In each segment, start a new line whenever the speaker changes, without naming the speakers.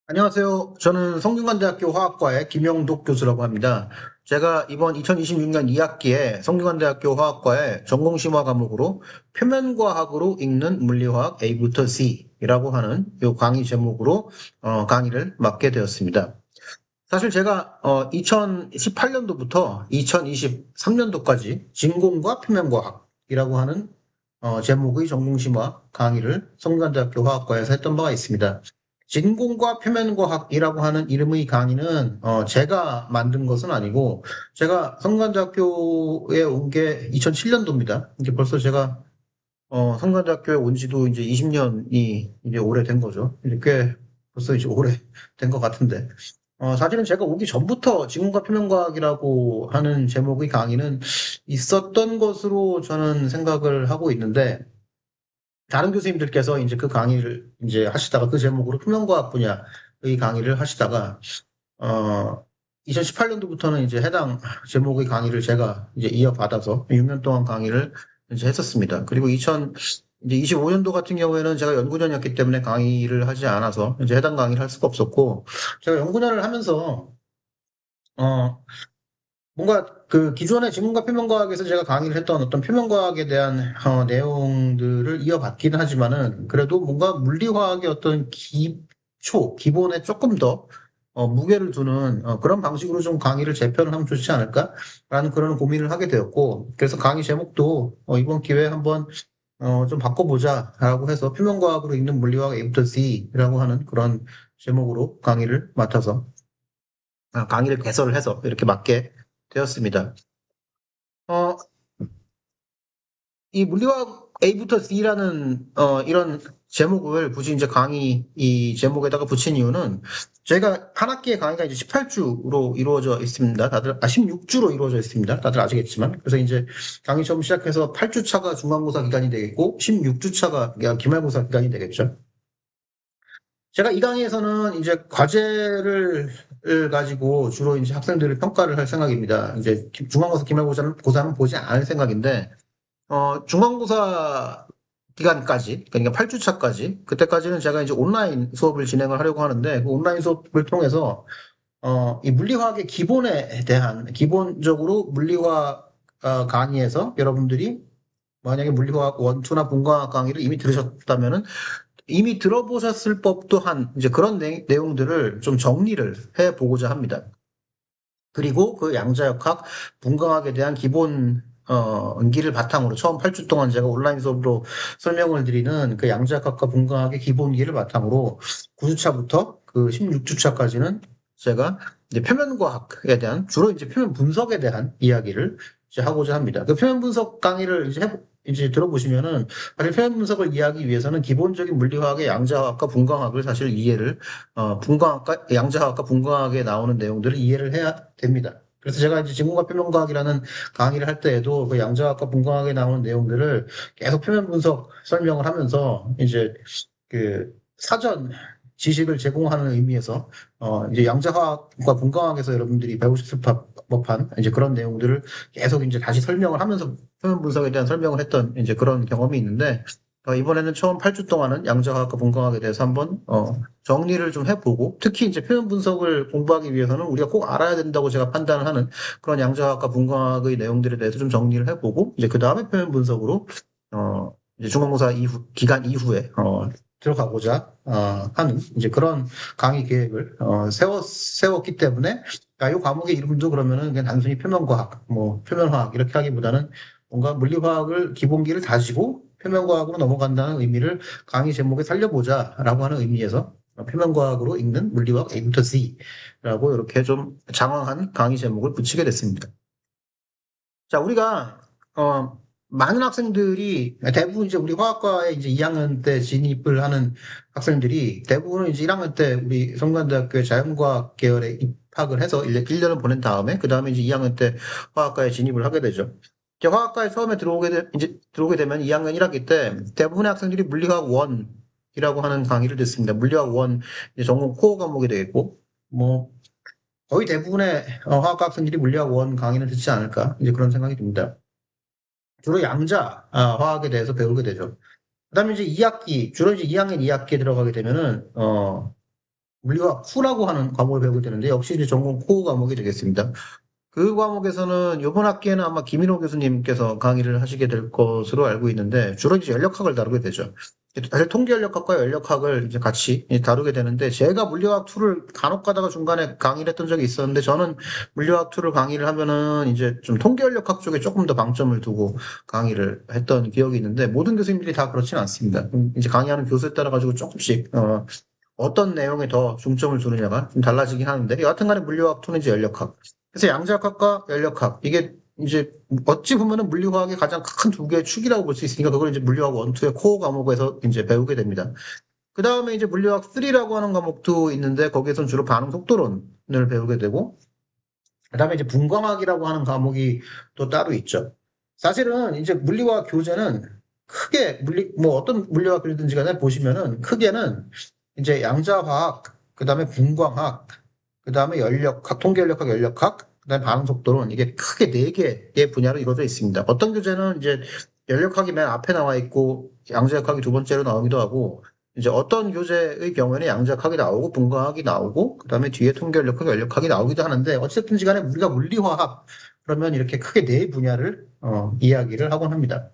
안녕하세요. 저는 성균관대학교 화학과의 김영독 교수라고 합니다. 제가 이번 2026년 2학기에 성균관대학교 화학과의 전공심화 과목으로 표면과학으로 읽는 물리화학 A부터 C라고 하는 이 강의 제목으로 강의를 맡게 되었습니다. 사실 제가 2018년도부터 2023년도까지 진공과 표면과학이라고 하는 제목의 전공심화 강의를 성균관대학교 화학과에서 했던 바가 있습니다. 진공과 표면과학이라고 하는 이름의 강의는 제가 만든 것은 아니고 제가 성균관대학교에 온 게 2007년도입니다. 이제 벌써 제가 성균관대학교에 온 지도 이제 20년이 이제 오래된 거죠. 이제 꽤 벌써 이제 오래된 것 같은데. 사실은 제가 오기 전부터 지문과 표면과학이라고 하는 제목의 강의는 있었던 것으로 저는 생각을 하고 있는데, 다른 교수님들께서 이제 그 강의를 이제 하시다가 그 제목으로 표면과학 분야의 강의를 하시다가, 어, 2018년도부터는 이제 해당 제목의 강의를 제가 이제 이어받아서 6년 동안 강의를 이제 했었습니다. 그리고 2025년도 같은 경우에는 제가 연구년이었기 때문에 강의를 하지 않아서 이제 해당 강의를 할 수가 없었고, 제가 연구년을 하면서 어, 뭔가 그 기존의 지문과 표면과학에서 제가 강의를 했던 어떤 표면과학에 대한 내용들을 이어받기는 하지만은 그래도 뭔가 물리화학의 어떤 기본에 조금 더 무게를 두는 그런 방식으로 좀 강의를 재편을 하면 좋지 않을까라는 그런 고민을 하게 되었고, 그래서 강의 제목도 이번 기회에 한번 좀 바꿔보자라고 해서 표면과학으로 읽는 물리화학 A부터 C라고 하는 그런 제목으로 강의를 맡아서 강의를 개설을 해서 이렇게 맡게 되었습니다. 어, 이 물리학 A부터 C라는 이런 제목을 굳이 이제 강의 이 제목에다가 붙인 이유는 저희가 한 학기의 강의가 이제 18주로 이루어져 있습니다. 16주로 이루어져 있습니다. 다들 아시겠지만. 그래서 이제 강의 처음 시작해서 8주 차가 중간고사 기간이 되겠고 16주 차가 기말고사 기간이 되겠죠. 제가 이 강의에서는 이제 과제를 가지고 주로 이제 학생들을 평가를 할 생각입니다. 이제 중간고사, 기말고사는 보지 않을 생각인데, 중간고사 기간까지, 그러니까 8주차까지, 그때까지는 제가 이제 온라인 수업을 진행을 하려고 하는데, 그 온라인 수업을 통해서, 이 물리화학의 기본에 대한, 기본적으로 물리화학 강의에서 여러분들이 만약에 물리화학 원투나 분과학 강의를 이미 들으셨다면은 이미 들어보셨을 법도 한 이제 그런 내용들을 좀 정리를 해 보고자 합니다. 그리고 그 양자역학, 분광학에 대한 기본 은기를 바탕으로 처음 8주 동안 제가 온라인 수업으로 설명을 드리는 그 양자역학과 분광학의 기본기를 바탕으로 9주차부터 그 16주차까지는 제가 이제 표면과학에 대한 주로 이제 표면 분석에 대한 이야기를 이제 하고자 합니다. 그 표면 분석 강의를 이제 들어보시면은 사실 표면 분석을 이해하기 위해서는 기본적인 물리화학의 양자화학과 분광학을 사실 이해를 분광학과, 양자화학과 분광학에 나오는 내용들을 이해를 해야 됩니다. 그래서 제가 이제 진공과 표면과학이라는 강의를 할 때에도 그 양자화학과 분광학에 나오는 내용들을 계속 표면 분석 설명을 하면서 이제 그 사전 지식을 제공하는 의미에서 이제 양자화학과 분광학에서 여러분들이 배우셨을 법한 이제 그런 내용들을 계속 이제 다시 설명을 하면서 표면 분석에 대한 설명을 했던 이제 그런 경험이 있는데 이번에는 처음 8주 동안은 양자화학과 분광학에 대해서 한번 정리를 좀 해보고 특히 이제 표현 분석을 공부하기 위해서는 우리가 꼭 알아야 된다고 제가 판단을 하는 그런 양자화학과 분광학의 내용들에 대해서 좀 정리를 해보고 이제 그 다음에 표현 분석으로 이제 중간고사 기간 이후에 들어가고자 하는 이제 그런 강의 계획을 세웠기 때문에 이 과목의 이름도 그러면은 그냥 단순히 표면과학, 뭐 표면화학 이렇게 하기보다는 뭔가 물리화학을 기본기를 다지고 표면과학으로 넘어간다는 의미를 강의 제목에 살려보자라고 하는 의미에서 표면과학으로 읽는 물리화학 A부터 C라고 이렇게 좀 장황한 강의 제목을 붙이게 됐습니다. 자, 우리가 많은 학생들이 대부분 이제 우리 화학과에 이제 2학년 때 진입을 하는 학생들이 대부분은 이제 1학년 때 우리 성균관대학교의 자연과학 계열에 입학을 해서 1년을 보낸 다음에 그 다음에 이제 2학년 때 화학과에 진입을 하게 되죠. 이제 화학과에 처음에 이제 들어오게 되면 2학년 1학기 때 대부분의 학생들이 물리화학 1이라고 하는 강의를 듣습니다. 물리화학 1 이제 전공 코어 과목이 되겠고 뭐 거의 대부분의 화학 학생들이 물리학 원 강의는 듣지 않을까 이제 그런 생각이 듭니다. 주로 양자 화학에 대해서 배우게 되죠. 그다음에 이제 2학기 주로 이제 2학년 2학기에 들어가게 되면은 물리화학 2라고 하는 과목을 배우게 되는데 역시 이제 전공 코어 과목이 되겠습니다. 그 과목에서는 이번 학기에는 아마 김인호 교수님께서 강의를 하시게 될 것으로 알고 있는데 주로 이제 연력학을 다루게 되죠. 사실 통계연력학과 연력학을 이제 같이 다루게 되는데 제가 물리화학 2를 간혹 가다가 중간에 강의를 했던 적이 있었는데 저는 물리화학 2를 강의를 하면은 이제 좀 통계연력학 쪽에 조금 더 방점을 두고 강의를 했던 기억이 있는데 모든 교수님들이 다 그렇지는 않습니다. 이제 강의하는 교수에 따라 가지고 조금씩 어떤 내용에 더 중점을 두느냐가 좀 달라지긴 하는데 여하튼 간에 물리화학 2는 이제 연력학. 그래서 양자역학과 연력학 이게 이제 어찌 보면은 물리화학의 가장 큰 두 개의 축이라고 볼 수 있으니까 그걸 이제 물리화학 1, 2의 코어 과목에서 이제 배우게 됩니다. 그 다음에 이제 물리화학 3라고 하는 과목도 있는데 거기에서는 주로 반응 속도론을 배우게 되고 그 다음에 이제 분광학이라고 하는 과목이 또 따로 있죠. 사실은 이제 물리화학 교재는 크게 뭐 어떤 물리화학 교재든지 간에 보시면은 크게는 이제 양자화학, 그 다음에 분광학, 그 다음에 연력학, 통계연력학, 연력학, 그 다음에 반응속도론 이게 크게 네 개의 분야로 이루어져 있습니다. 어떤 교재는 이제 연력학이 맨 앞에 나와 있고 양자역학이 두 번째로 나오기도 하고 이제 어떤 교재의 경우에는 양자역학이 나오고 분광학이 나오고 그 다음에 뒤에 통계연력학, 연력학이 나오기도 하는데 어쨌든지 간에 우리가 물리화학 그러면 이렇게 크게 네 분야를 이야기를 하곤 합니다.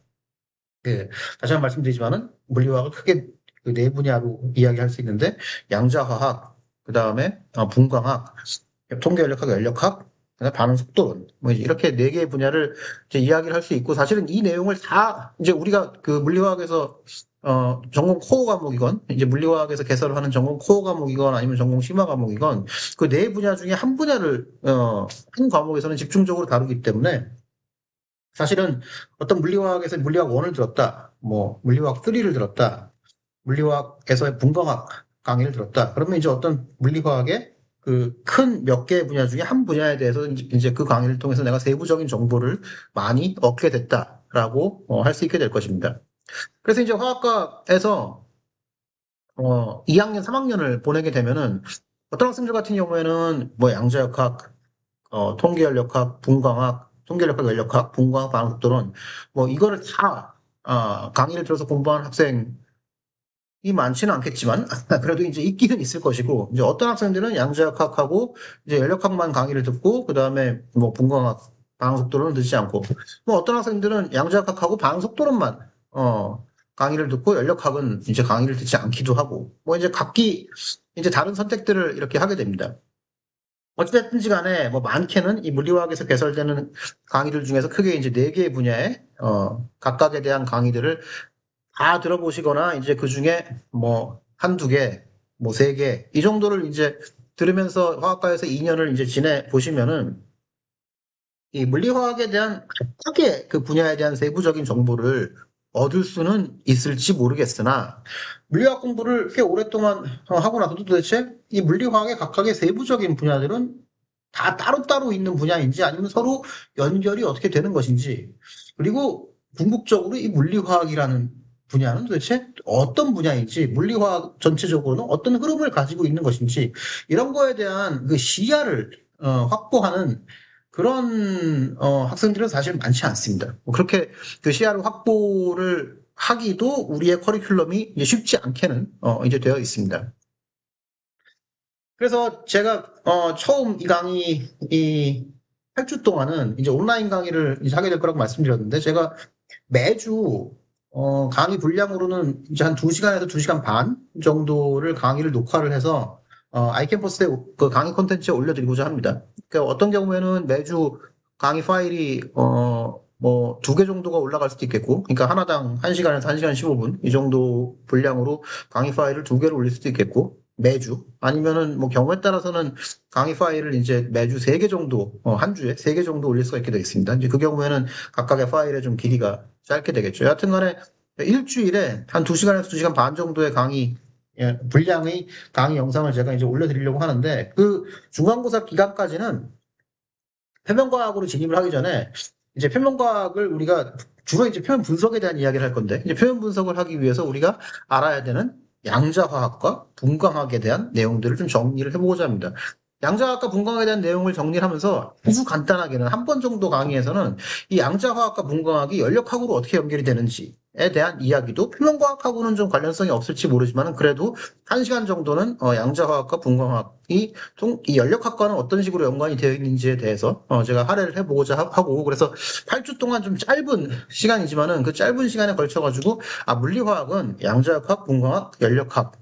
그 다시 한번 말씀드리지만은 물리화학을 크게 그 네 분야로 이야기할 수 있는데 양자화학, 그 다음에 분광학, 통계연력학, 연력학, 그다음에 반응속도론 뭐 이렇게 네 개의 분야를 이제 이야기를 할 수 있고 사실은 이 내용을 다 이제 우리가 그 물리화학에서 전공 코어 과목이건 이제 물리화학에서 개설을 하는 전공 코어 과목이건 아니면 전공 심화 과목이건 그 네 분야 중에 한 분야를 한 과목에서는 집중적으로 다루기 때문에 사실은 어떤 물리화학에서 물리화학 1을 들었다, 뭐 물리화학 3를 들었다, 물리화학에서의 분광학 강의를 들었다. 그러면 이제 어떤 물리화학의 그 큰 몇 개의 분야 중에 한 분야에 대해서 이제 그 강의를 통해서 내가 세부적인 정보를 많이 얻게 됐다라고 할 수 있게 될 것입니다. 그래서 이제 화학과에서 2학년, 3학년을 보내게 되면은 어떤 학생들 같은 경우에는 뭐 양자역학, 통계연력학, 분광학, 통계연력학, 연력학, 분광학, 반응속도론 뭐 이거를 다 강의를 들어서 공부하는 학생이 많지는 않겠지만 그래도 이제 있기는 있을 것이고 이제 어떤 학생들은 양자역학하고 이제 연력학만 강의를 듣고 그 다음에 뭐 분광학, 반응속도론은 듣지 않고 뭐 어떤 학생들은 양자역학하고 반응속도론만 강의를 듣고 연력학은 이제 강의를 듣지 않기도 하고 뭐 이제 각기 이제 다른 선택들을 이렇게 하게 됩니다. 어찌됐든지 간에 뭐 많게는 이 물리화학에서 개설되는 강의들 중에서 크게 이제 네 개의 분야에 각각에 대한 강의들을 다 들어보시거나 이제 그 중에 뭐 한두 개, 뭐 세 개 이 정도를 이제 들으면서 화학과에서 2년을 이제 지내 보시면은 이 물리화학에 대한 각각의 그 분야에 대한 세부적인 정보를 얻을 수는 있을지 모르겠으나 물리학 공부를 꽤 오랫동안 하고 나서도 도대체 이 물리화학의 각각의 세부적인 분야들은 다 따로따로 있는 분야인지 아니면 서로 연결이 어떻게 되는 것인지 그리고 궁극적으로 이 물리화학이라는 분야는 도대체 어떤 분야인지 물리화학 전체적으로는 어떤 흐름을 가지고 있는 것인지 이런 거에 대한 그 시야를 확보하는 그런 학생들은 사실 많지 않습니다. 뭐 그렇게 그 시야를 확보를 하기도 우리의 커리큘럼이 이제 쉽지 않게는 이제 되어 있습니다. 그래서 제가 처음 이 강의 이 8주 동안은 이제 온라인 강의를 이제 하게 될 거라고 말씀드렸는데 제가 매주 강의 분량으로는 이제 한 2시간에서 2시간 반 정도를 강의를 녹화를 해서 아이캠퍼스에 그 강의 콘텐츠에 올려드리고자 합니다. 그러니까 어떤 경우에는 매주 강의 파일이 뭐 2개 정도가 올라갈 수도 있겠고, 그러니까 하나당 1시간에서 1시간 15분 이 정도 분량으로 강의 파일을 2개를 올릴 수도 있겠고, 매주 아니면은 뭐 경우에 따라서는 강의 파일을 이제 매주 3개 정도 한 주에 3개 정도 올릴 수가 있게 되어 있습니다. 이제 그 경우에는 각각의 파일의 좀 길이가 짧게 되겠죠. 여하튼간에 일주일에 한 2시간에서 2시간 반 정도의 강의 분량의 강의 영상을 제가 이제 올려드리려고 하는데 그 중간고사 기간까지는 표면과학으로 진입을 하기 전에 이제 표면과학을 우리가 주로 이제 표면 분석에 대한 이야기를 할 건데 이제 표면 분석을 하기 위해서 우리가 알아야 되는 양자화학과 분광학에 대한 내용들을 좀 정리를 해보고자 합니다. 양자화학과 분광학에 대한 내용을 정리를 하면서 아주 간단하게는 한 번 정도 강의에서는 이 양자화학과 분광학이 연력학으로 어떻게 연결이 되는지에 대한 이야기도 표면과학하고는 좀 관련성이 없을지 모르지만 그래도 1시간 정도는 양자화학과 분광학이 이 연력학과는 어떤 식으로 연관이 되어 있는지에 대해서 제가 할애를 해보고자 하고 그래서 8주 동안 좀 짧은 시간이지만은 그 짧은 시간에 걸쳐가지고 물리화학은 양자역학, 분광학, 연력학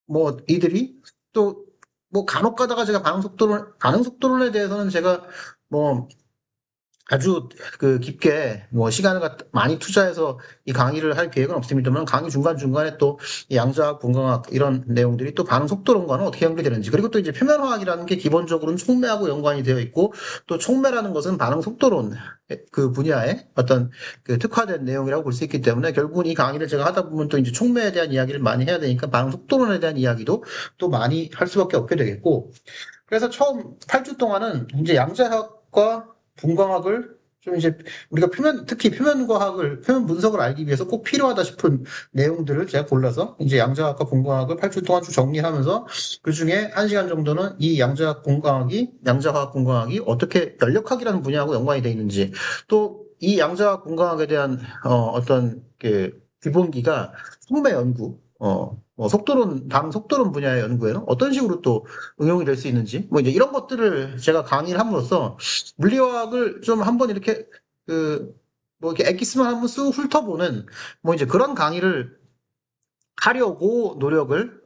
뭐 이들이 또 뭐 간혹 가다가 제가 반응 속도론에 대해서는 제가 뭐 아주 그 깊게 뭐 시간을 많이 투자해서 이 강의를 할 계획은 없습니다만 강의 중간중간에 또 이 양자학, 분광학 이런 내용들이 또 반응 속도론과는 어떻게 연결되는지 그리고 또 이제 표면화학이라는 게 기본적으로는 촉매하고 연관이 되어 있고 또 촉매라는 것은 반응 속도론 그 분야의 어떤 그 특화된 내용이라고 볼 수 있기 때문에 결국은 이 강의를 제가 하다 보면 또 이제 촉매에 대한 이야기를 많이 해야 되니까 반응 속도론에 대한 이야기도 또 많이 할 수밖에 없게 되겠고 그래서 처음 8주 동안은 이제 양자학과 분광학을 좀 이제 우리가 특히 표면 분석을 알기 위해서 꼭 필요하다 싶은 내용들을 제가 골라서 이제 양자학과 분광학을 8주 동안 쭉 정리하면서 그 중에 1시간 정도는 이 양자화학 분광학이 어떻게 연력학이라는 분야하고 연관이 되어 있는지 또 이 양자화학 분광학에 대한 어떤 그 기본기가 속매 연구, 다른 속도론 분야의 연구에는 어떤 식으로 또 응용이 될 수 있는지, 뭐 이제 이런 것들을 제가 강의를 함으로써 물리화학을 좀 한번 이렇게 뭐 이렇게 엑기스만 한번 쑥 훑어보는 뭐 이제 그런 강의를 하려고 노력을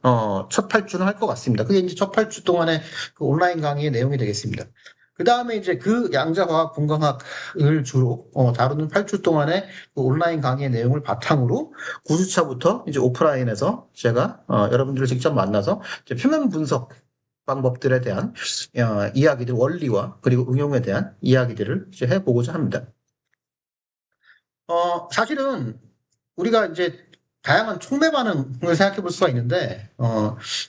첫 8주는 할 것 같습니다. 그게 이제 첫 8주 동안의 그 온라인 강의의 내용이 되겠습니다. 그 다음에 이제 그 양자화학, 분광학을 주로 다루는 8주 동안의 그 온라인 강의의 내용을 바탕으로 9주차부터 이제 오프라인에서 제가 여러분들을 직접 만나서 이제 표면 분석 방법들에 대한 이야기들, 원리와 그리고 응용에 대한 이야기들을 이제 해보고자 합니다. 사실은 우리가 이제 다양한 촉매 반응을 생각해 볼 수가 있는데,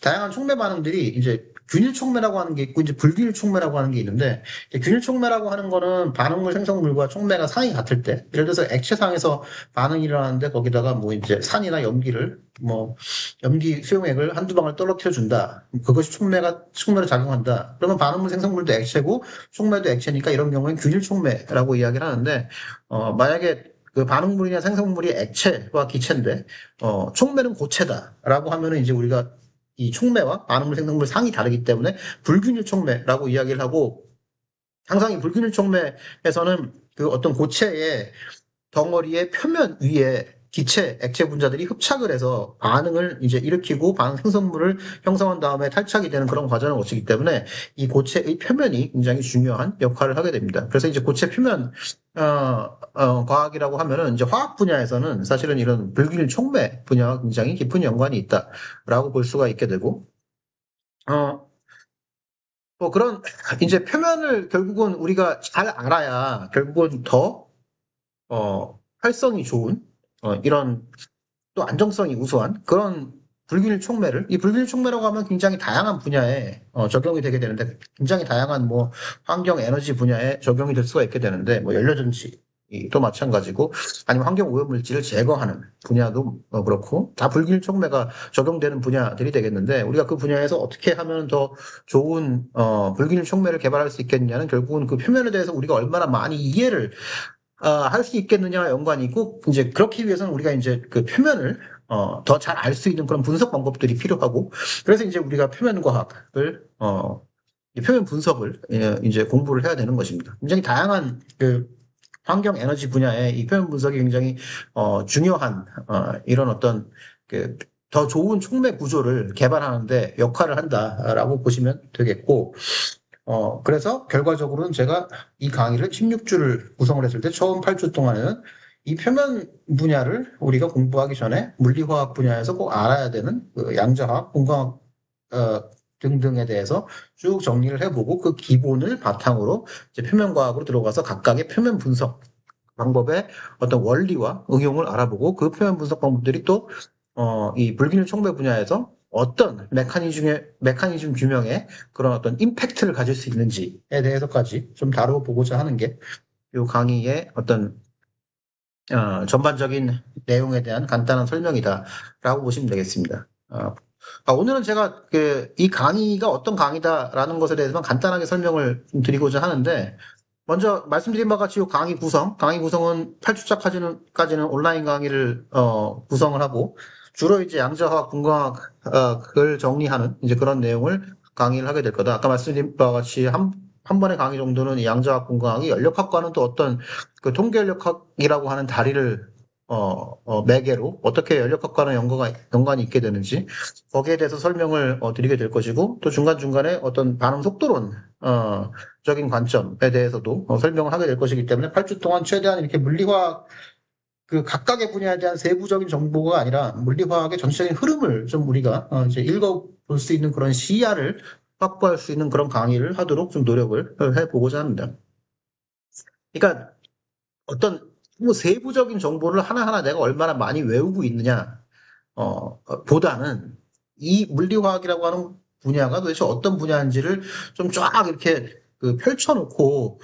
다양한 촉매 반응들이 이제 균일 촉매라고 하는 게 있고, 이제 불균일 촉매라고 하는 게 있는데, 균일 촉매라고 하는 거는 반응물 생성물과 촉매가 상이 같을 때, 예를 들어서 액체상에서 반응이 일어나는데 거기다가 뭐 이제 산이나 염기 수용액을 한두 방울 떨어뜨려 준다. 그것이 촉매로 작용한다. 그러면 반응물 생성물도 액체고, 촉매도 액체니까 이런 경우엔 균일 촉매라고 이야기를 하는데, 만약에 그 반응물이나 생성물이 액체와 기체인데, 촉매는 고체다라고 하면은 이제 우리가 이 촉매와 반응물 생성물 상이 다르기 때문에 불균일 촉매라고 이야기를 하고, 항상 이 불균일 촉매에서는 그 어떤 고체의 덩어리의 표면 위에 기체, 액체 분자들이 흡착을 해서 반응을 이제 일으키고 반응 생성물을 형성한 다음에 탈착이 되는 그런 과정을 거치기 때문에 이 고체의 표면이 굉장히 중요한 역할을 하게 됩니다. 그래서 이제 고체 표면 과학이라고 하면은 이제 화학 분야에서는 사실은 이런 불균일 촉매 분야와 굉장히 깊은 연관이 있다라고 볼 수가 있게 되고, 어, 뭐 그런 이제 표면을 결국은 우리가 잘 알아야 결국은 더 활성이 좋은 이런 또 안정성이 우수한 그런 이 불균일 촉매라고 하면 굉장히 다양한 분야에 적용이 되게 되는데 굉장히 다양한 뭐 환경 에너지 분야에 적용이 될 수가 있게 되는데 뭐 연료전지도 마찬가지고 아니면 환경 오염 물질을 제거하는 분야도 그렇고 다 불균일 촉매가 적용되는 분야들이 되겠는데 우리가 그 분야에서 어떻게 하면 더 좋은 불균일 촉매를 개발할 수 있겠느냐는 결국은 그 표면에 대해서 우리가 얼마나 많이 이해를 할 수 있겠느냐와 연관이 있고, 이제 그렇기 위해서는 우리가 이제 그 표면을 더 잘 알 수 있는 그런 분석 방법들이 필요하고, 그래서 이제 우리가 표면과학을, 표면 분석을 이제 공부를 해야 되는 것입니다. 굉장히 다양한 그 환경 에너지 분야의 이 표면 분석이 굉장히 중요한 이런 어떤 그 더 좋은 촉매 구조를 개발하는데 역할을 한다라고 보시면 되겠고, 그래서 결과적으로는 제가 이 강의를 16주를 구성을 했을 때 처음 8주 동안에는 이 표면 분야를 우리가 공부하기 전에 물리화학 분야에서 꼭 알아야 되는 그 양자화학, 공化등등에 대해서 쭉 정리를 해보고 그 기본을 바탕으로 이제 표면과학으로 들어가서 각각의 표면 분석 방법의 어떤 원리와 응용을 알아보고 그 표면 분석 방법들이 또 이 불균형 촉매 분야에서 어떤 메커니즘 규명에 그런 어떤 임팩트를 가질 수 있는지에 대해서까지 좀 다뤄보고자 하는 게 이 강의의 어떤 전반적인 내용에 대한 간단한 설명이다라고 보시면 되겠습니다. 오늘은 제가 이 강의가 어떤 강의다라는 것에 대해서만 간단하게 설명을 좀 드리고자 하는데, 먼저 말씀드린 바와 같이 이 강의 구성은 8주차까지는 온라인 강의를 구성을 하고, 주로 이제 양자화학, 분광학을 정리하는 이제 그런 내용을 강의를 하게 될 거다. 아까 말씀드린 바와 같이 한 번의 강의 정도는 이 양자화학, 분광학이 연력학과는 또 어떤 그 통계연력학이라고 하는 다리를 매개로 어떻게 연력학과는 연관이 있게 되는지 거기에 대해서 설명을 드리게 될 것이고, 또 중간중간에 어떤 반응 속도론 적인 관점에 대해서도 설명을 하게 될 것이기 때문에 8주 동안 최대한 이렇게 물리화학 그 각각의 분야에 대한 세부적인 정보가 아니라 물리화학의 전체적인 흐름을 좀 우리가 이제 읽어볼 수 있는 그런 시야를 확보할 수 있는 그런 강의를 하도록 좀 노력을 해보고자 합니다. 그러니까 어떤 뭐 세부적인 정보를 하나하나 내가 얼마나 많이 외우고 있느냐 보다는 이 물리화학이라고 하는 분야가 도대체 어떤 분야인지를 좀 쫙 이렇게 그 펼쳐놓고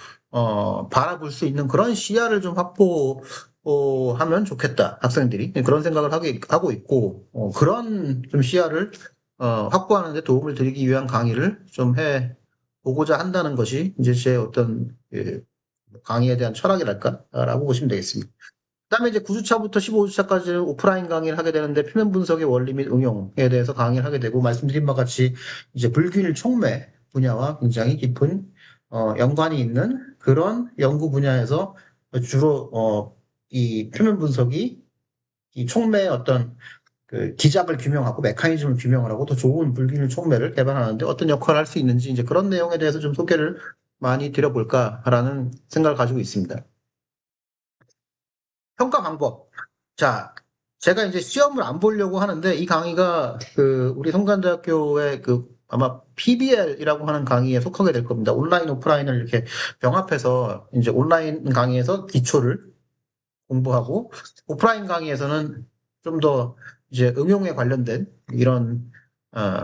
바라볼 수 있는 그런 시야를 좀 확보하면 좋겠다. 학생들이 그런 생각을 하고 있고 그런 좀 시야를 확보하는 데 도움을 드리기 위한 강의를 좀 해보고자 한다는 것이 이제 제 어떤 강의에 대한 철학이랄까라고 보시면 되겠습니다. 그다음에 이제 9주차부터 15주차까지는 오프라인 강의를 하게 되는데, 표면 분석의 원리 및 응용에 대해서 강의를 하게 되고, 말씀드린 바와 같이 이제 불균일 촉매 분야와 굉장히 깊은 연관이 있는 그런 연구 분야에서 주로 이 표면 분석이 이 촉매의 어떤 그 기작을 규명하고 메커니즘을 규명을 하고 더 좋은 불균일 촉매를 개발하는데 어떤 역할을 할 수 있는지, 이제 그런 내용에 대해서 좀 소개를 많이 드려볼까라는 생각을 가지고 있습니다. 평가 방법. 자, 제가 이제 시험을 안 보려고 하는데, 이 강의가 우리 성간대학교의 아마 PBL이라고 하는 강의에 속하게 될 겁니다. 온라인, 오프라인을 이렇게 병합해서 이제 온라인 강의에서 기초를 공부하고, 오프라인 강의에서는 좀 더 이제 응용에 관련된 이런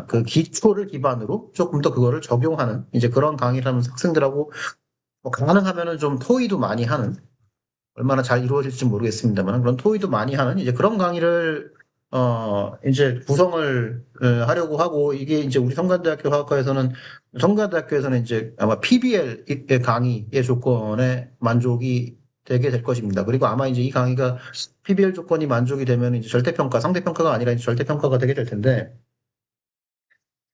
그 기초를 기반으로 조금 더 그거를 적용하는 이제 그런 강의를 하면서 학생들하고 뭐 가능하면은 좀 토의도 많이 하는, 얼마나 잘 이루어질지 모르겠습니다만 그런 토의도 많이 하는 이제 그런 강의를 이제 구성을 하려고 하고, 이게 이제 우리 성간대학교에서는 이제 아마 PBL 의 강의의 조건에 만족이 되게 될 것입니다. 그리고 아마 이제 이 강의가 PBL 조건이 만족이 되면 이제 절대평가, 상대평가가 아니라 이제 절대평가가 되게 될 텐데,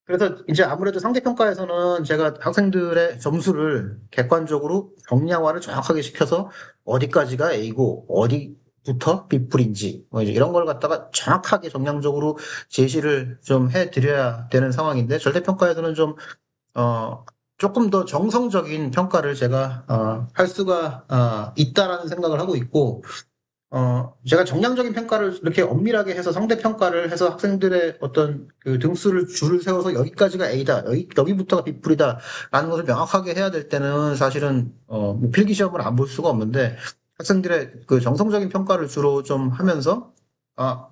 그래서 이제 아무래도 상대평가에서는 제가 학생들의 점수를 객관적으로 정량화를 정확하게 시켜서 어디까지가 A고 어디부터 B풀인지 뭐 이제 이런 걸 갖다가 정확하게 정량적으로 제시를 좀 해드려야 되는 상황인데, 절대평가에서는 좀 조금 더 정성적인 평가를 제가 할 수가 있다라는 생각을 하고 있고, 제가 정량적인 평가를 이렇게 엄밀하게 해서 상대 평가를 해서 학생들의 어떤 그 등수를 줄을 세워서 여기까지가 A다, 여기부터가 B풀이다 라는 것을 명확하게 해야 될 때는 사실은 뭐 필기 시험을 안 볼 수가 없는데, 학생들의 그 정성적인 평가를 주로 좀 하면서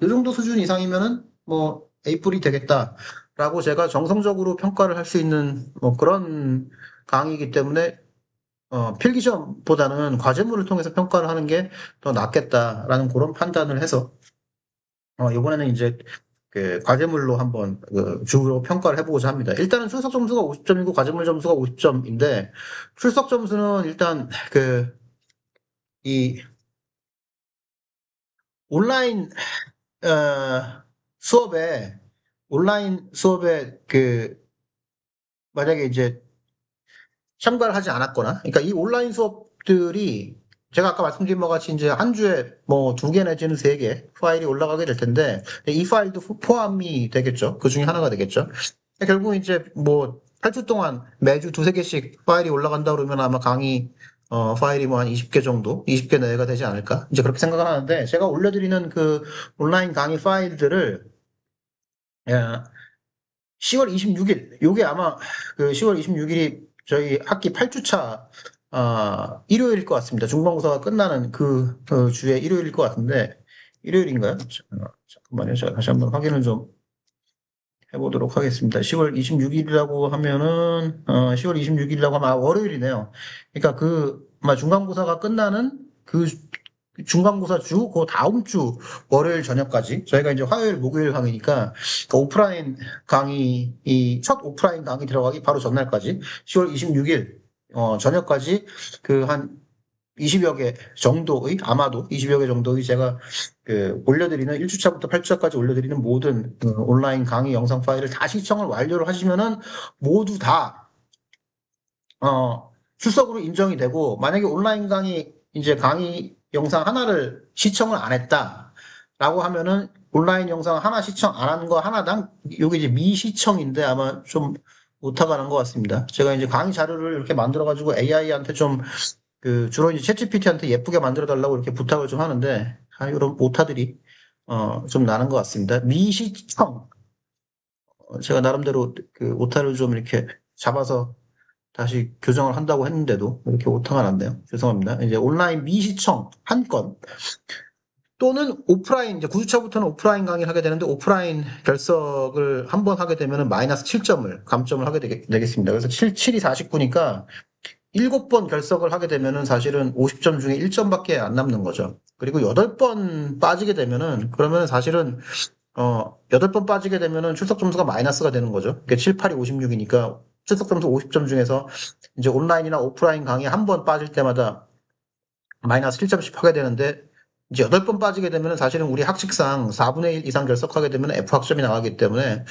이 정도 수준 이상이면은 뭐 A풀이 되겠다라고 제가 정성적으로 평가를 할 수 있는 뭐 그런 강의이기 때문에 필기시험보다는 과제물을 통해서 평가를 하는 게 더 낫겠다라는 그런 판단을 해서, 이번에는 이제 그 과제물로 한번 주로 평가를 해보고자 합니다. 일단은 출석 점수가 50점이고 과제물 점수가 50점인데, 출석 점수는 일단 이 온라인 어, 수업에 온라인 수업에 만약에 이제 참가를 하지 않았거나, 그러니까 이 온라인 수업들이 제가 아까 말씀드린 바와 같이 이제 한 주에 뭐 2개 내지는 3개 파일이 올라가게 될 텐데, 이 파일도 포함이 되겠죠. 그 중에 하나가 되겠죠. 결국 이제 뭐 8주 동안 매주 2-3개씩 파일이 올라간다 그러면 아마 강의 파일이 뭐 한 20개 정도, 20개 내외가 되지 않을까? 이제 그렇게 생각을 하는데, 제가 올려드리는 그 온라인 강의 파일들을 10월 26일, 요게 아마 10월 26일이 저희 학기 8주차 일요일일 것 같습니다. 중간고사가 끝나는 그 주에 일요일일 것 같은데, 일요일인가요? 잠깐만요. 제가 다시 한번 확인을 좀 해보도록 하겠습니다. 10월 26일이라고 하면은 10월 26일이라고 하면 월요일이네요. 그러니까 아마 중간고사가 끝나는 중간고사 주, 그 다음 주 월요일 저녁까지 저희가 이제 화요일, 목요일 강의니까 그 오프라인 강의, 이 첫 오프라인 강의 들어가기 바로 전날까지 10월 26일 저녁까지 그 한 20여 개 정도의 아마도 20여 개 정도의 제가 그 올려드리는 1주차부터 8주차까지 올려드리는 모든 그 온라인 강의 영상 파일을 다 시청을 완료를 하시면은 모두 다 출석으로 인정이 되고, 만약에 온라인 강의, 이제 강의 영상 하나를 시청을 안 했다라고 하면은 온라인 영상 하나 시청 안 한 거 하나당, 요게 이제 미시청인데 아마 좀 오타가 난 것 같습니다. 제가 이제 강의 자료를 이렇게 만들어가지고 AI한테 좀, 주로 이제 챗GPT한테 예쁘게 만들어 달라고 이렇게 부탁을 좀 하는데, 이런 오타들이, 좀 나는 것 같습니다. 미시청. 제가 나름대로 그 오타를 좀 이렇게 잡아서 다시 교정을 한다고 했는데도 이렇게 오타가 났네요. 죄송합니다. 이제 온라인 미시청 한 건 또는 오프라인, 이제 9주차부터는 오프라인 강의를 하게 되는데 오프라인 결석을 한 번 하게 되면 마이너스 7점을 감점을 하게 되겠습니다. 그래서 7이 49니까 7번 결석을 하게 되면은 사실은 50점 중에 1점밖에 안 남는 거죠. 그리고 8번 빠지게 되면은 그러면 사실은 8번 빠지게 되면은 출석 점수가 마이너스가 되는 거죠. 그러니까 7, 8이 56이니까 출석 점수 50점 중에서 이제 온라인이나 오프라인 강의 한 번 빠질 때마다 마이너스 1점씩 하게 되는데, 이제 8번 빠지게 되면은 사실은 우리 학칙상 4분의 1 이상 결석하게 되면 F학점이 나가기 때문에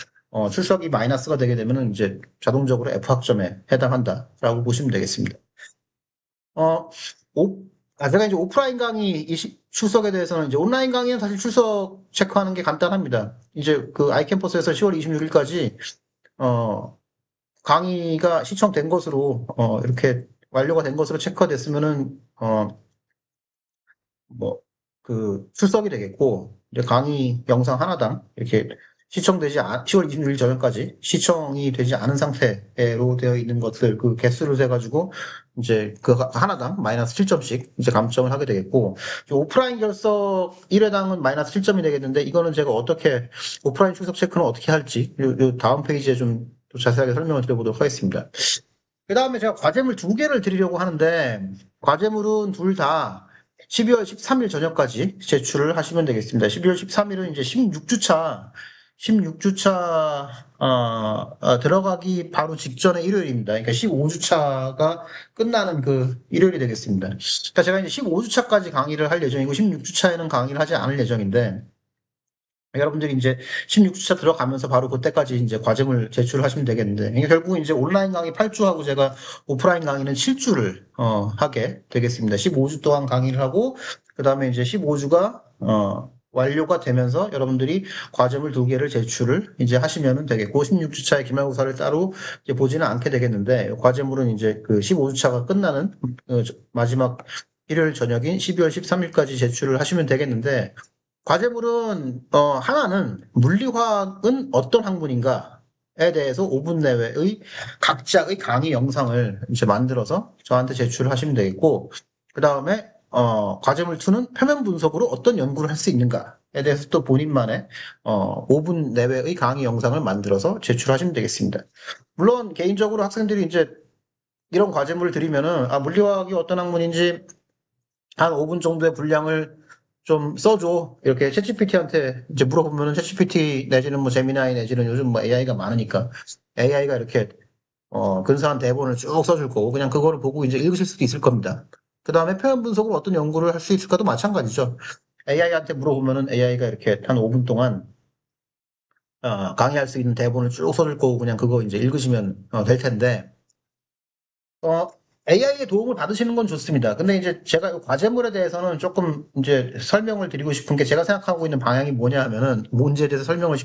출석이 마이너스가 되게 되면은 이제 자동적으로 F학점에 해당한다라고 보시면 되겠습니다. 어, 제가 이제 오프라인 강의 출석에 대해서는 이제 온라인 강의는 사실 출석 체크하는 게 간단합니다. 이제 그 아이캠퍼스에서 10월 26일까지, 강의가 시청된 것으로, 이렇게 완료가 된 것으로 체크가 됐으면은, 출석이 되겠고, 이제 강의 영상 하나당 이렇게 10월 26일 전까지 시청이 되지 않은 상태로 되어 있는 것들, 그 개수를 세가지고, 이제 그 하나당 마이너스 7점씩 이제 감점을 하게 되겠고, 오프라인 결석 1회당은 마이너스 7점이 되겠는데, 이거는 제가 어떻게, 오프라인 출석 체크는 어떻게 할지, 요 다음 페이지에 좀 또 자세하게 설명을 드려보도록 하겠습니다. 그 다음에 제가 과제물 2개를 드리려고 하는데, 과제물은 둘 다 12월 13일 저녁까지 제출을 하시면 되겠습니다. 12월 13일은 이제 16주차, 들어가기 바로 직전의 일요일입니다. 그러니까 15주차가 끝나는 그 일요일이 되겠습니다. 그러니까 제가 이제 15주차까지 강의를 할 예정이고, 16주차에는 강의를 하지 않을 예정인데, 여러분들이 이제 16주차 들어가면서 바로 그때까지 이제 과제물 제출하시면 되겠는데, 그러니까 결국은 이제 온라인 강의 8주하고 제가 오프라인 강의는 7주를, 하게 되겠습니다. 15주 동안 강의를 하고, 그 다음에 이제 15주가, 완료가 되면서 여러분들이 과제물 2개를 제출을 이제 하시면 되겠고, 16주차의 기말고사를 따로 이제 보지는 않게 되겠는데, 과제물은 이제 그 15주차가 끝나는, 마지막 일요일 저녁인 12월 13일까지 제출을 하시면 되겠는데, 과제물은 하나는 물리화학은 어떤 학문인가에 대해서 5분 내외의 각자의 강의 영상을 이제 만들어서 저한테 제출을 하시면 되겠고, 그 다음에 과제물 2는 표면 분석으로 어떤 연구를 할 수 있는가에 대해서 또 본인만의 5분 내외의 강의 영상을 만들어서 제출하시면 되겠습니다. 물론 개인적으로 학생들이 이제 이런 과제물을 드리면은 물리화학이 어떤 학문인지 한 5분 정도의 분량을 좀 써줘. 이렇게 챗GPT한테 이제 물어보면은 챗GPT 내지는 뭐 제미나이 내지는 요즘 뭐 AI가 많으니까 AI가 이렇게 근사한 대본을 쭉 써줄 거고 그냥 그거를 보고 이제 읽으실 수도 있을 겁니다. 그 다음에 표현 분석으로 어떤 연구를 할 수 있을까도 마찬가지죠. AI한테 물어보면은 AI가 이렇게 한 5분 동안 강의할 수 있는 대본을 쭉 써줄 거고 그냥 그거 이제 읽으시면 될 텐데 AI의 도움을 받으시는 건 좋습니다. 근데 이제 제가 이 과제물에 대해서는 조금 이제 설명을 드리고 싶은 게 제가 생각하고 있는 방향이 뭐냐 하면은 문제에 대해서 설명을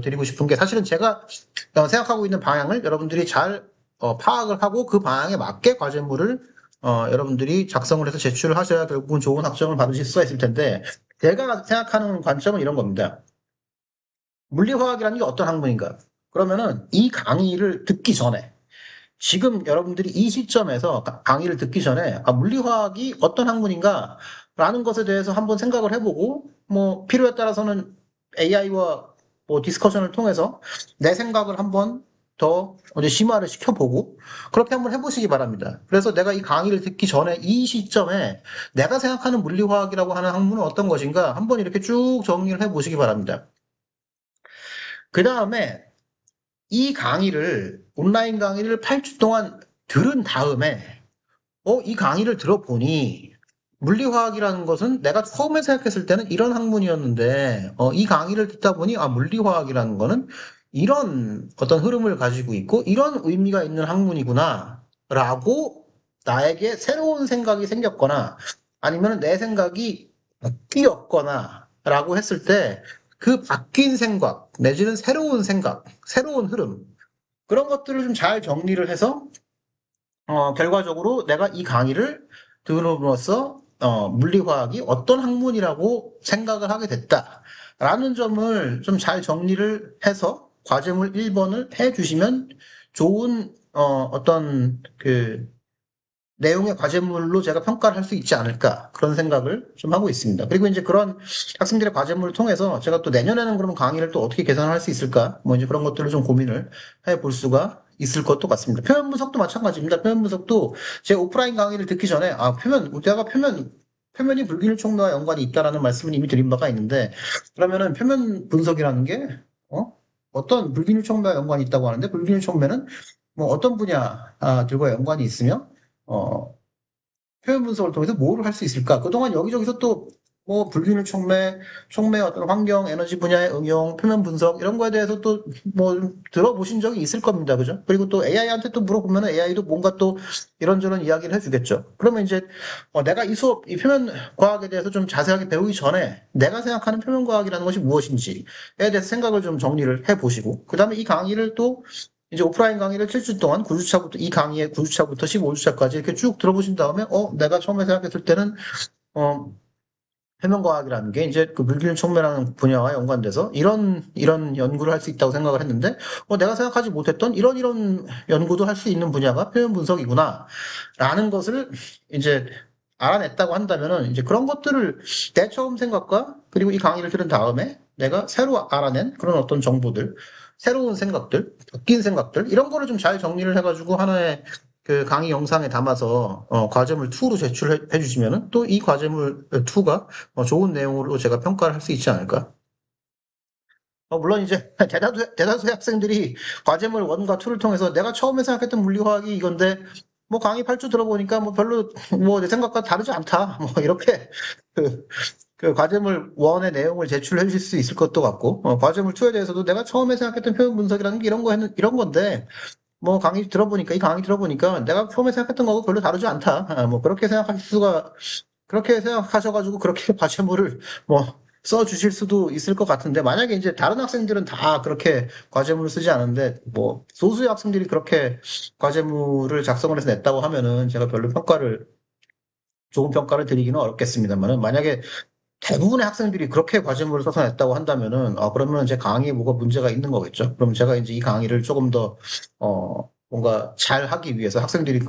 드리고 싶은 게 사실은 제가 생각하고 있는 방향을 여러분들이 잘 파악을 하고 그 방향에 맞게 과제물을 여러분들이 작성을 해서 제출을 하셔야 결국은 좋은 학점을 받으실 수가 있을 텐데 제가 생각하는 관점은 이런 겁니다. 물리화학이라는 게 어떤 학문인가? 그러면은 이 강의를 듣기 전에 지금 여러분들이 이 시점에서 강의를 듣기 전에 물리화학이 어떤 학문인가 라는 것에 대해서 한번 생각을 해보고 뭐 필요에 따라서는 AI와 뭐 디스커션을 통해서 내 생각을 한번 더 이제 심화를 시켜보고 그렇게 한번 해보시기 바랍니다. 그래서 내가 이 강의를 듣기 전에 이 시점에 내가 생각하는 물리화학이라고 하는 학문은 어떤 것인가 한번 이렇게 쭉 정리를 해보시기 바랍니다. 그 다음에 이 강의를 온라인 강의를 8주 동안 들은 다음에 이 강의를 들어보니 물리화학이라는 것은 내가 처음에 생각했을 때는 이런 학문이었는데 이 강의를 듣다 보니 물리화학이라는 거는 이런 어떤 흐름을 가지고 있고 이런 의미가 있는 학문이구나 라고 나에게 새로운 생각이 생겼거나 아니면 내 생각이 바뀌었거나 라고 했을 때 그 바뀐 생각 내지는 새로운 생각, 새로운 흐름 그런 것들을 좀 잘 정리를 해서 결과적으로 내가 이 강의를 들음으로써 물리화학이 어떤 학문이라고 생각을 하게 됐다라는 점을 좀 잘 정리를 해서 과제물 1번을 해주시면 좋은 어떤 그 내용의 과제물로 제가 평가를 할 수 있지 않을까 그런 생각을 좀 하고 있습니다. 그리고 이제 그런 학생들의 과제물을 통해서 제가 또 내년에는 그럼 강의를 또 어떻게 개선할 수 있을까 뭐 이제 그런 것들을 좀 고민을 해볼 수가 있을 것도 같습니다. 표현 분석도 마찬가지입니다. 표현 분석도 제 오프라인 강의를 듣기 전에 내가 표면이 불균일촉매와 연관이 있다라는 말씀을 이미 드린 바가 있는데 그러면은 표면 분석이라는 게 어떤 불균일촉매와 연관이 있다고 하는데 불균일촉매는 뭐 어떤 분야들과 연관이 있으며 어, 표현 분석을 통해서 뭐를 할 수 있을까? 그동안 여기저기서 또 뭐 불균일 촉매 어떤 환경, 에너지 분야의 응용, 표면 분석 이런 거에 대해서 또 뭐 들어보신 적이 있을 겁니다. 그죠? 그리고 또 AI한테 또 물어보면 AI도 뭔가 또 이런저런 이야기를 해주겠죠. 그러면 이제 내가 이 표면 과학에 대해서 좀 자세하게 배우기 전에 내가 생각하는 표면 과학이라는 것이 무엇인지에 대해서 생각을 좀 정리를 해보시고 그 다음에 이 강의를 또 이제 오프라인 강의를 7주 동안 9주차부터 이 강의의 9주차부터 15주차까지 이렇게 쭉 들어보신 다음에 내가 처음에 생각했을 때는 해면과학이라는 게 이제 그 물균 촉매라는 분야와 연관돼서 이런 연구를 할 수 있다고 생각을 했는데 내가 생각하지 못했던 이런 연구도 할 수 있는 분야가 표현 분석이구나라는 것을 이제 알아냈다고 한다면은 이제 그런 것들을 내 처음 생각과 그리고 이 강의를 들은 다음에 내가 새로 알아낸 그런 어떤 정보들, 새로운 생각들, 바뀐 생각들 이런 거를 좀 잘 정리를 해가지고 하나의 그 강의 영상에 담아서 과제물 2로 제출해 주시면은 또 이 과제물 2가 좋은 내용으로 제가 평가를 할 수 있지 않을까? 물론 이제 대다수의 학생들이 과제물 1과 2를 통해서 내가 처음에 생각했던 물리화학이 이건데 뭐 강의 8주 들어보니까 뭐 별로 뭐 내 생각과 다르지 않다. 뭐 이렇게 그, 그 과제물 1의 내용을 제출해 주실 수 있을 것도 같고 과제물 2에 대해서도 내가 처음에 생각했던 표현 분석이라는 게 이런 건데 뭐 이 강의 들어보니까 내가 처음에 생각했던 거하고 별로 다르지 않다. 뭐 그렇게 생각하셔가지고 그렇게 과제물을 뭐 써주실 수도 있을 것 같은데 만약에 이제 다른 학생들은 다 그렇게 과제물을 쓰지 않은데 뭐 소수의 학생들이 그렇게 과제물을 작성을 해서 냈다고 하면은 제가 별로 좋은 평가를 드리기는 어렵겠습니다만은 만약에 대부분의 학생들이 그렇게 과제물을 써서 냈다고 한다면은, 그러면 제 강의에 뭐가 문제가 있는 거겠죠. 그럼 제가 이제 이 강의를 조금 더, 뭔가 잘 하기 위해서 학생들이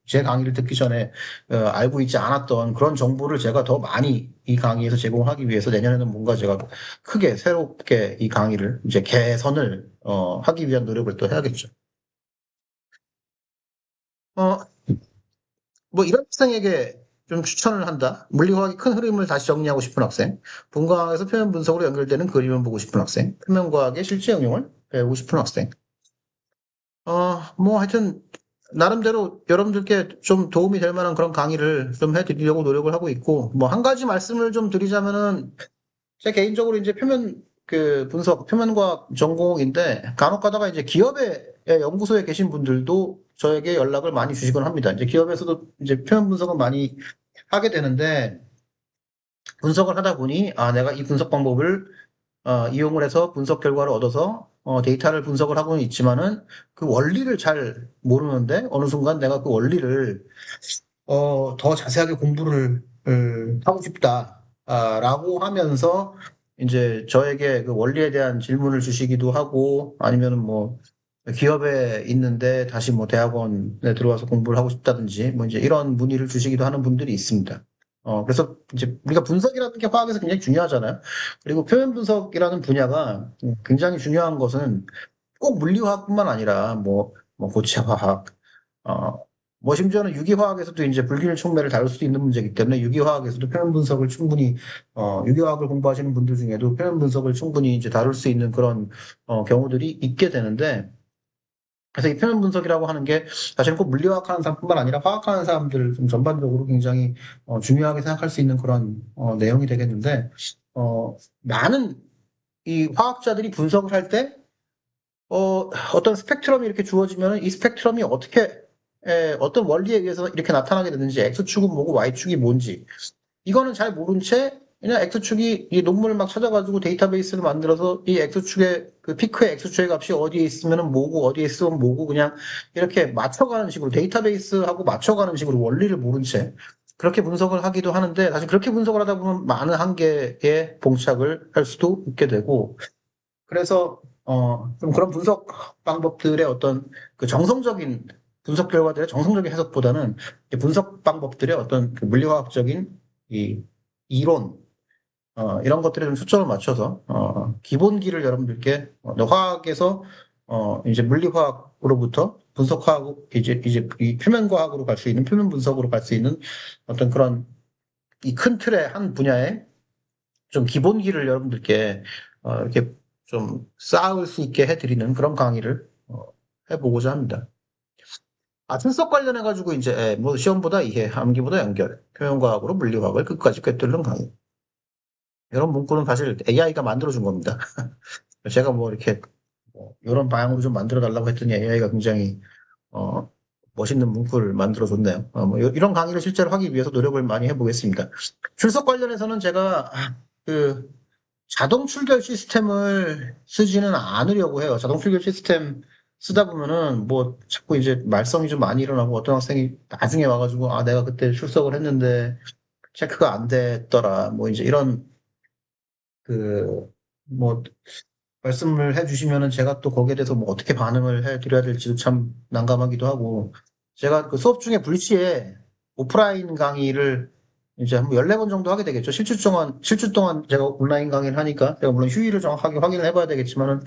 제 강의를 듣기 전에, 알고 있지 않았던 그런 정보를 제가 더 많이 이 강의에서 제공하기 위해서 내년에는 뭔가 제가 크게 새롭게 이 강의를 이제 개선을, 하기 위한 노력을 또 해야겠죠. 어, 뭐 이런 학생에게 좀 추천을 한다. 물리화학의 큰 흐름을 다시 정리하고 싶은 학생, 분과학에서 표현 분석으로 연결되는 그림을 보고 싶은 학생, 표면과학의 실제 응용을 배우고 싶은 학생. 뭐 하여튼 나름대로 여러분들께 좀 도움이 될 만한 그런 강의를 좀 해드리려고 노력을 하고 있고, 뭐 한 가지 말씀을 좀 드리자면은 제 개인적으로 이제 표면과학 전공인데 간혹 가다가 이제 기업의 연구소에 계신 분들도 저에게 연락을 많이 주시곤 합니다. 이제 기업에서도 이제 표면 분석은 많이 하게 되는데 분석을 하다 보니 내가 이 분석 방법을 이용을 해서 분석 결과를 얻어서 데이터를 분석을 하고는 있지만은 그 원리를 잘 모르는데 어느 순간 내가 그 원리를 더 자세하게 공부를 하고 싶다라고 하면서 이제 저에게 그 원리에 대한 질문을 주시기도 하고 아니면은 뭐 기업에 있는데 다시 뭐 대학원에 들어와서 공부를 하고 싶다든지 뭐 이제 이런 문의를 주시기도 하는 분들이 있습니다. 그래서 이제 우리가 분석이라는 게 화학에서 굉장히 중요하잖아요. 그리고 표현 분석이라는 분야가 굉장히 중요한 것은 꼭 물리화학뿐만 아니라 뭐 고체화학, 어, 뭐 심지어는 유기화학에서도 이제 불균일 촉매를 다룰 수도 있는 문제이기 때문에 유기화학에서도 표면 분석을 충분히 유기화학을 공부하시는 분들 중에도 표면 분석을 충분히 이제 다룰 수 있는 그런 경우들이 있게 되는데 그래서 이 표면 분석이라고 하는 게 사실 꼭 물리화학 하는 사람뿐만 아니라 화학 하는 사람들 좀 전반적으로 굉장히 중요하게 생각할 수 있는 그런 내용이 되겠는데 많은 이 화학자들이 분석을 할 때 어떤 스펙트럼이 이렇게 주어지면 이 스펙트럼이 어떤 원리에 의해서 이렇게 나타나게 되는지, X축은 뭐고 Y축이 뭔지, 이거는 잘 모른 채 그냥 X축이 이 논문을 막 찾아가지고 데이터베이스를 만들어서 이 X축의 그 피크의 X축의 값이 어디에 있으면 뭐고 어디에 있으면 뭐고 그냥 이렇게 맞춰가는 식으로 데이터베이스하고 맞춰가는 식으로 원리를 모른 채 그렇게 분석을 하기도 하는데 사실 그렇게 분석을 하다 보면 많은 한계에 봉착을 할 수도 있게 되고 그래서 좀 그런 분석 방법들의 어떤 그 정성적인 분석 결과들의 정성적인 해석보다는 분석 방법들의 어떤 그 물리화학적인 이 이론 이런 것들에 좀 초점을 맞춰서 기본기를 여러분들께 화학에서 이제 물리화학으로부터 분석화학 이제 이 표면과학으로 갈 수 있는 표면 분석으로 갈 수 있는 어떤 그런 이 큰 틀의 한 분야에 좀 기본기를 여러분들께 이렇게 좀 쌓을 수 있게 해드리는 그런 강의를 해보고자 합니다. 출석 관련해가지고 이제 뭐 시험보다 이해, 암기보다 연결, 표현과학으로 물리화학을 끝까지 꿰뚫는 강의. 이런 문구는 사실 AI가 만들어준 겁니다. 제가 뭐 이렇게 이런 방향으로 좀 만들어 달라고 했더니 AI가 굉장히 어, 멋있는 문구를 만들어줬네요. 뭐 이런 강의를 실제로 하기 위해서 노력을 많이 해보겠습니다. 출석 관련해서는 제가 그 자동 출결 시스템을 쓰지는 않으려고 해요. 자동 출결 시스템 쓰다 보면은 뭐 자꾸 이제 말썽이 좀 많이 일어나고 어떤 학생이 나중에 와가지고 내가 그때 출석을 했는데 체크가 안 됐더라. 뭐 이제 이런 뭐 말씀을 해주시면은 제가 또 거기에 대해서 뭐 어떻게 반응을 해드려야 될지도 참 난감하기도 하고 제가 그 수업 중에 불시에 오프라인 강의를 이제 한 14번 정도 하게 되겠죠. 실주 동안 제가 온라인 강의를 하니까 제가 물론 휴일을 정확하게 확인을 해봐야 되겠지만은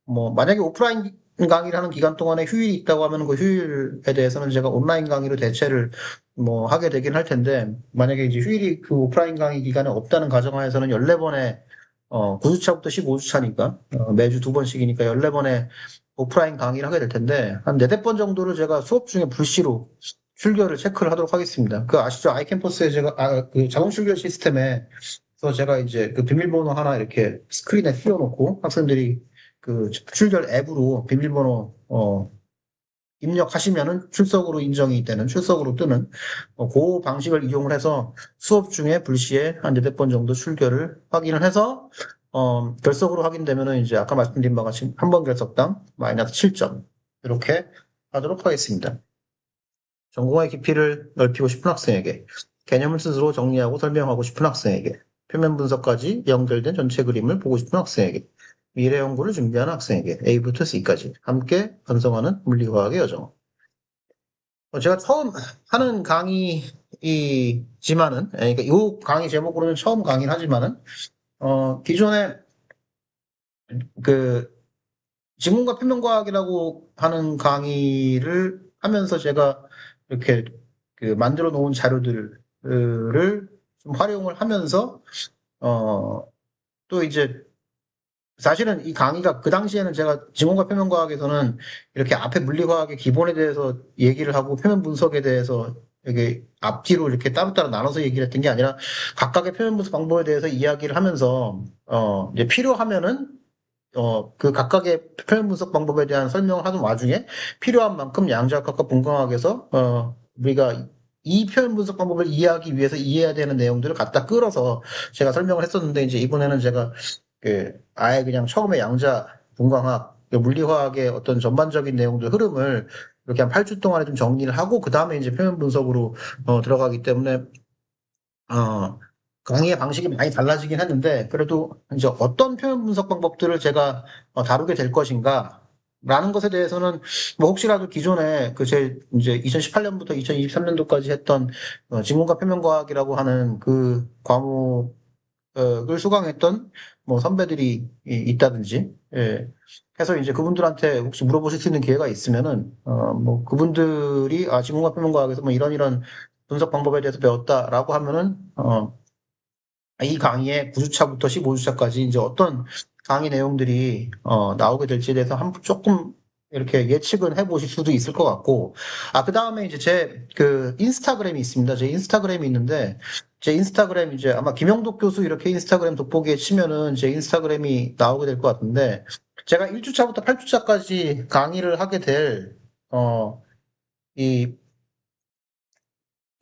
뭐 만약에 오프라인 강의를 하는 기간 동안에 휴일이 있다고 하면 그 휴일에 대해서는 제가 온라인 강의로 대체를 뭐 하게 되긴 할 텐데 만약에 이제 휴일이 그 오프라인 강의 기간에 없다는 가정하에서는 14번에 9주차부터 15주차니까 매주 2번씩이니까 14번에 오프라인 강의를 하게 될 텐데 한 4-5번 정도를 제가 수업 중에 불시로 출결을 체크를 하도록 하겠습니다. 그 아시죠? 아이캠퍼스에 제가 그 자동 출결 시스템에 서 제가 이제 그 비밀번호 하나 이렇게 스크린에 띄워놓고 학생들이 그 출결 앱으로 비밀번호 입력하시면은 출석으로 인정이 되는 출석으로 뜨는 그 방식을 이용을 해서 수업 중에 불시에 한 4-5번 정도 출결을 확인을 해서 결석으로 확인되면은 이제 아까 말씀드린 바와 같이 한 번 결석당 마이너스 7점 이렇게 하도록 하겠습니다. 전공의 깊이를 넓히고 싶은 학생에게 개념을 스스로 정리하고 설명하고 싶은 학생에게 표면 분석까지 연결된 전체 그림을 보고 싶은 학생에게 미래 연구를 준비하는 학생에게 A부터 C까지 함께 완성하는 물리화학의 여정. 제가 처음 하는 강의이지만은, 그러니까 이 강의 제목으로는 처음 강의를 하지만은, 기존에 그 지문과 표면과학이라고 하는 강의를 하면서 제가 이렇게 그 만들어 놓은 자료들을 좀 활용을 하면서, 또 이제 사실은 이 강의가 그 당시에는 제가 지문과 표면과학에서는 이렇게 앞에 물리화학의 기본에 대해서 얘기를 하고 표면 분석에 대해서 이게 앞뒤로 이렇게 따로따로 나눠서 얘기를 했던 게 아니라 각각의 표면 분석 방법에 대해서 이야기를 하면서 이제 필요하면은 그 각각의 표현 분석 방법에 대한 설명을 하는 와중에 필요한 만큼 양자역학과 분광학에서 우리가 이 표현 분석 방법을 이해하기 위해서 이해해야 되는 내용들을 갖다 끌어서 제가 설명을 했었는데 이제 이번에는 제가 아예 그냥 처음에 양자 분광학 물리화학의 어떤 전반적인 내용들 흐름을 이렇게 한 8주 동안에 좀 정리를 하고 그 다음에 이제 표현 분석으로 들어가기 때문에 강의의 방식이 많이 달라지긴 했는데, 그래도 이제 어떤 표현 분석 방법들을 제가 다루게 될 것인가, 라는 것에 대해서는, 뭐 혹시라도 기존에 이제 2018년부터 2023년도까지 했던, 지문과 표면과학이라고 하는 그 과목을 수강했던 뭐 선배들이 있다든지, 예. 해서 이제 그분들한테 혹시 물어보실 수 있는 기회가 있으면은, 뭐 그분들이, 지공학 표면과학에서 뭐 이런 분석 방법에 대해서 배웠다라고 하면은, 이 강의의 9주차부터 15주차까지 이제 어떤 강의 내용들이 나오게 될지에 대해서 조금 이렇게 예측은 해보실 수도 있을 것 같고, 그 다음에 이제 제 그 인스타그램이 있습니다. 제 인스타그램이 있는데, 제 인스타그램 이제 아마 김영독 교수 이렇게 인스타그램 돋보기에 치면은 제 인스타그램이 나오게 될 것 같은데, 제가 1주차부터 8주차까지 강의를 하게 될, 이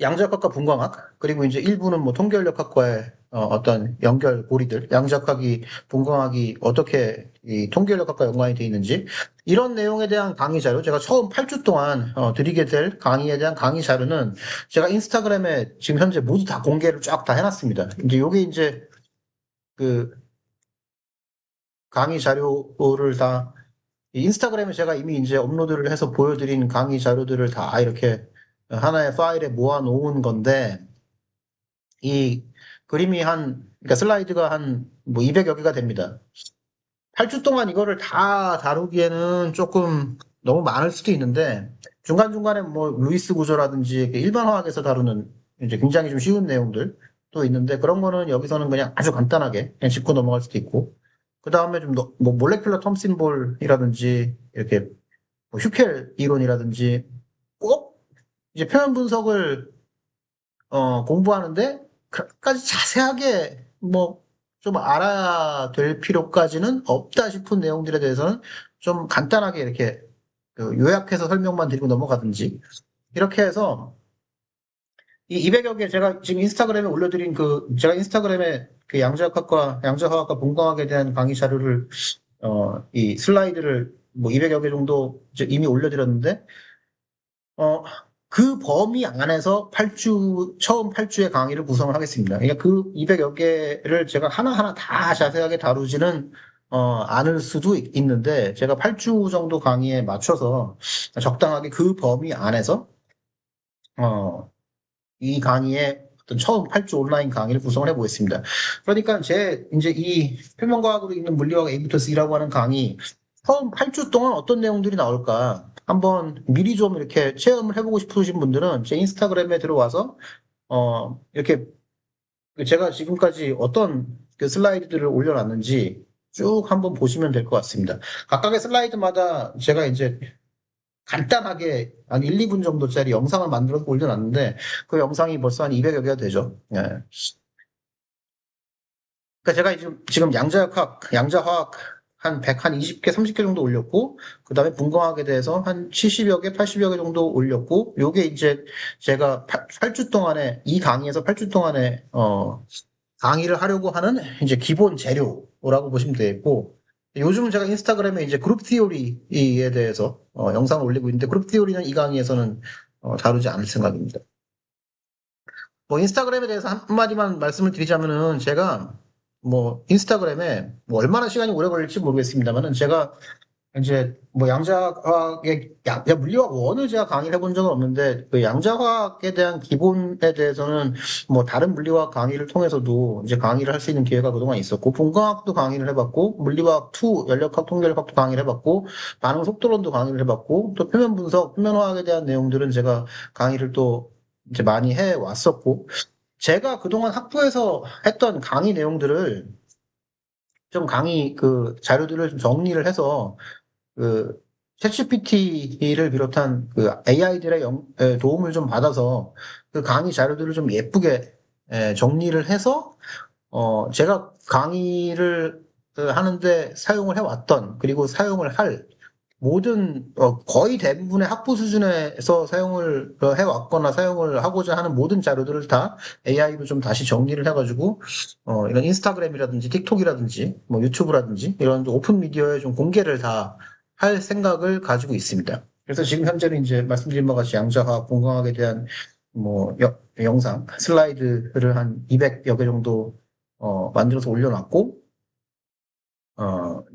양자역학과 분광학, 그리고 이제 일부는 뭐 통계연력학과의 어떤 연결고리들, 양자역학이, 분광학이 어떻게 이 통계연력학과 연관이 되어 있는지, 이런 내용에 대한 강의 자료, 제가 처음 8주 동안 드리게 될 강의에 대한 강의 자료는 제가 인스타그램에 지금 현재 모두 다 공개를 쫙 다 해놨습니다. 이제 요게 이제 그 강의 자료를 다, 인스타그램에 제가 이미 이제 업로드를 해서 보여드린 강의 자료들을 다 이렇게 하나의 파일에 모아놓은 건데, 이 그림이 그러니까 슬라이드가 한 뭐 200여 개가 됩니다. 8주 동안 이거를 다 다루기에는 조금 너무 많을 수도 있는데, 중간중간에 뭐 루이스 구조라든지 일반 화학에서 다루는 이제 굉장히 좀 쉬운 내용들 또 있는데, 그런 거는 여기서는 그냥 아주 간단하게 그냥 짚고 넘어갈 수도 있고, 그 다음에 좀 뭐 몰레큘러 텀 심볼이라든지 이렇게 뭐 휴켈 이론이라든지 꼭 이제 표현 분석을 공부하는데 그렇게까지 자세하게 뭐 좀 알아야 될 필요까지는 없다 싶은 내용들에 대해서는 좀 간단하게 이렇게 그 요약해서 설명만 드리고 넘어가든지 이렇게 해서 이 200여 개 제가 지금 인스타그램에 올려드린 제가 인스타그램에 그 양자역학과 양자화학과 분광학에 대한 강의 자료를 이 슬라이드를 뭐 200여 개 정도 이제 이미 올려드렸는데 어, 그 범위 안에서 처음 8주의 강의를 구성을 하겠습니다. 그러니까 그 200여 개를 제가 하나하나 다 자세하게 다루지는, 않을 수도 있는데, 제가 8주 정도 강의에 맞춰서 적당하게 그 범위 안에서, 어, 이 강의의 어떤 처음 8주 온라인 강의를 구성을 해보겠습니다. 그러니까 이제 이 표면과학으로 읽는 물리학 A부터 C라고 하는 강의, 처음 8주 동안 어떤 내용들이 나올까 한번 미리 좀 이렇게 체험을 해보고 싶으신 분들은 제 인스타그램에 들어와서 이렇게 제가 지금까지 어떤 그 슬라이드들을 올려놨는지 쭉 한번 보시면 될 것 같습니다. 각각의 슬라이드마다 제가 이제 간단하게 한 1, 2분 정도짜리 영상을 만들어서 올려놨는데 그 영상이 벌써 한 200여 개가 되죠. 예. 그러니까 제가 지금 양자화학 한 100, 한 20개, 30개 정도 올렸고, 그 다음에 분광학에 대해서 한 70여 개, 80여 개 정도 올렸고, 요게 이제 제가 8주 동안에, 이 강의에서 8주 동안에, 강의를 하려고 하는 이제 기본 재료라고 보시면 되겠고, 요즘은 제가 인스타그램에 이제 그룹 티오리에 대해서 영상을 올리고 있는데, 그룹 티오리는 이 강의에서는 다루지 않을 생각입니다. 뭐 인스타그램에 대해서 한마디만 말씀을 드리자면은 제가 뭐 인스타그램에 뭐 얼마나 시간이 오래 걸릴지 모르겠습니다만은 제가 이제 뭐 양자화학의 물리학 원을 제가 강의를 해본 적은 없는데 그 양자화학에 대한 기본에 대해서는 뭐 다른 물리화학 강의를 통해서도 이제 강의를 할 수 있는 기회가 그동안 있었고 분광학도 강의를 해봤고 물리화학 2 연력학 통계력학도 강의를 해봤고 반응 속도론도 강의를 해봤고 또 표면 분석 표면화학에 대한 내용들은 제가 강의를 또 이제 많이 해 왔었고 제가 그동안 학부에서 했던 강의 내용들을 좀 강의 그 자료들을 좀 정리를 해서 그 챗GPT를 비롯한 그 AI들의 도움을 좀 받아서 그 강의 자료들을 좀 예쁘게 정리를 해서 제가 강의를 하는데 사용을 해왔던 그리고 사용을 할 모든 거의 대부분의 학부 수준에서 사용을 해왔거나 사용을 하고자 하는 모든 자료들을 다 AI로 좀 다시 정리를 해가지고 이런 인스타그램이라든지 틱톡이라든지 뭐 유튜브라든지 이런 오픈 미디어에 좀 공개를 다 할 생각을 가지고 있습니다. 그래서 지금 현재는 이제 말씀드린 바와 같이 양자화학, 공강학에 대한 뭐 영상 슬라이드를 한 200여 개 정도 만들어서 올려놨고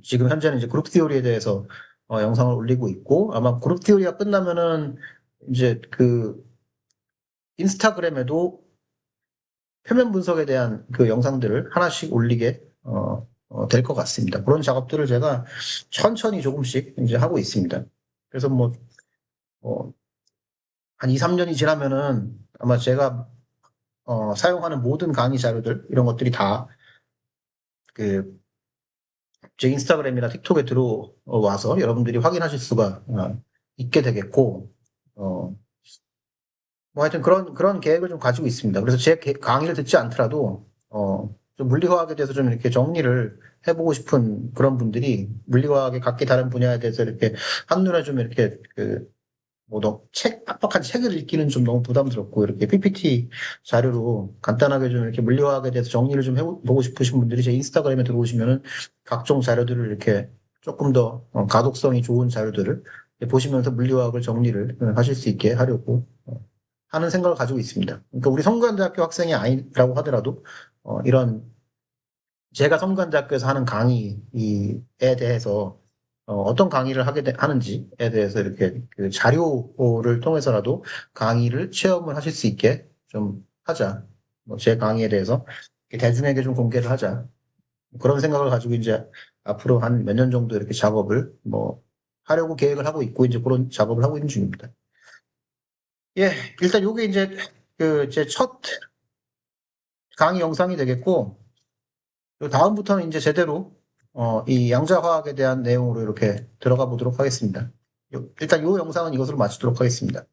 지금 현재는 이제 그룹 티오리에 대해서 영상을 올리고 있고, 아마 그룹 티오리가 끝나면은 이제 그 인스타그램에도 표면 분석에 대한 그 영상들을 하나씩 올리게 될 것 같습니다. 그런 작업들을 제가 천천히 조금씩 이제 하고 있습니다. 그래서 한 2, 3년이 지나면은 아마 제가 사용하는 모든 강의 자료들 이런 것들이 다 그 제 인스타그램이나 틱톡에 들어와서 여러분들이 확인하실 수가 있게 되겠고, 어, 하여튼 그런 계획을 좀 가지고 있습니다. 그래서 제 강의를 듣지 않더라도, 좀 물리화학에 대해서 좀 이렇게 정리를 해보고 싶은 그런 분들이 물리화학의 각기 다른 분야에 대해서 이렇게 한눈에 좀 이렇게 빡빡한 책을 읽기는 좀 너무 부담스럽고, 이렇게 PPT 자료로 간단하게 좀 이렇게 물리화학에 대해서 정리를 좀 해보고 싶으신 분들이 제 인스타그램에 들어오시면은 각종 자료들을 이렇게 조금 더 가독성이 좋은 자료들을 보시면서 물리화학을 정리를 하실 수 있게 하려고 하는 생각을 가지고 있습니다. 그러니까 우리 성균관대학교 학생이 아니라고 하더라도, 이런 제가 성균관대학교에서 하는 강의에 대해서 떤 강의를 하는지에 대해서 이렇게 그 자료를 통해서라도 강의를 체험을 하실 수 있게 좀 하자. 제 강의에 대해서 대중에게 좀 공개를 하자. 그런 생각을 가지고 이제 앞으로 한 몇 년 정도 이렇게 작업을 하려고 계획을 하고 있고 이제 그런 작업을 하고 있는 중입니다. 예, 일단 요게 이제 제 첫 강의 영상이 되겠고, 요 다음부터는 이제 제대로 이 양자화학에 대한 내용으로 이렇게 들어가 보도록 하겠습니다. 일단 요 영상은 이것으로 마치도록 하겠습니다.